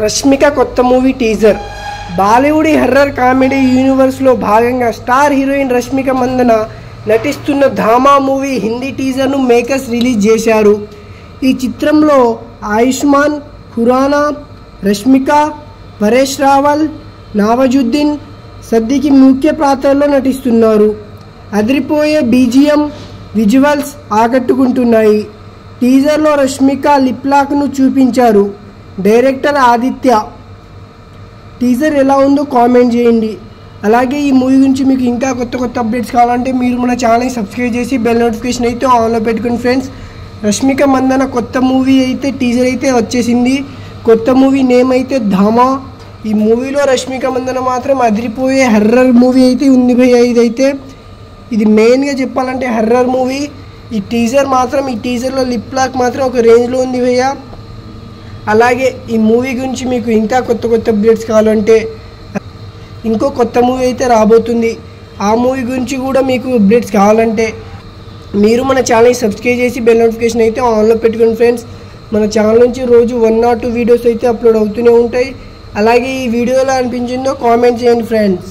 రష్మిక కొత్త movie teaser. Bollywood horror comedy యూనివర్స్లో భాగంగా స్టార్ హీరోయిన్ రష్మిక మందన నటిస్తున్న ధామా మూవీ హిందీ టీజర్ను మేకర్స్ రిలీజ్ చేశారు. ఈ చిత్రంలో ఆయుష్మాన్ ఖురానా, రష్మిక, పరేష్ రావల్, నవాజుద్దీన్ సిద్దికీ ముఖ్య పాత్రల్లో నటిస్తున్నారు. అదిరిపోయే బీజిఎం, విజువల్స్ ఆకట్టుకుంటున్నాయి. టీజర్లో రష్మిక లిప్ లాక్ను చూపించారు డైరెక్టర్ ఆదిత్య. టీజర్ ఎలా ఉందో కామెంట్ చేయండి. అలాగే ఈ మూవీ గురించి మీకు ఇంకా కొత్త అప్డేట్స్ కావాలంటే మీరు మన ఛానల్ని సబ్స్క్రైబ్ చేసి బెల్ నోటిఫికేషన్ అయితే ఆన్లో పెట్టుకుని ఫ్రెండ్స్. రష్మిక మందన కొత్త మూవీ అయితే టీజర్ అయితే వచ్చేసింది. కొత్త మూవీ నేమ్ అయితే ధామా. ఈ మూవీలో రష్మిక మందన మాత్రం అదిరిపోయే హర్రర్ మూవీ అయితే ఉంది భయ్య. ఇది మెయిన్గా చెప్పాలంటే హర్రర్ మూవీ. ఈ టీజర్లో లిప్ లాక్ మాత్రం ఒక రేంజ్లో ఉంది భయ్య. అలాగే ఈ మూవీ గురించి మీకు ఇంకా కొత్త అప్డేట్స్ కావాలంటే ఇంకో కొత్త మూవీ అయితే రాబోతుంది. ఆ మూవీ గురించి కూడా మీకు అప్డేట్స్ కావాలంటే మీరు మన ఛానల్ని సబ్స్క్రైబ్ చేసి బెల్ నోటిఫికేషన్ అయితే ఆన్లో పెట్టుకోండి ఫ్రెండ్స్. మన ఛానల్ నుంచి రోజు 1 or 2 వీడియోస్ అయితే అప్లోడ్ అవుతూనే ఉంటాయి. అలాగే ఈ వీడియో ఎలా అనిపించిందో కామెంట్ చేయండి ఫ్రెండ్స్.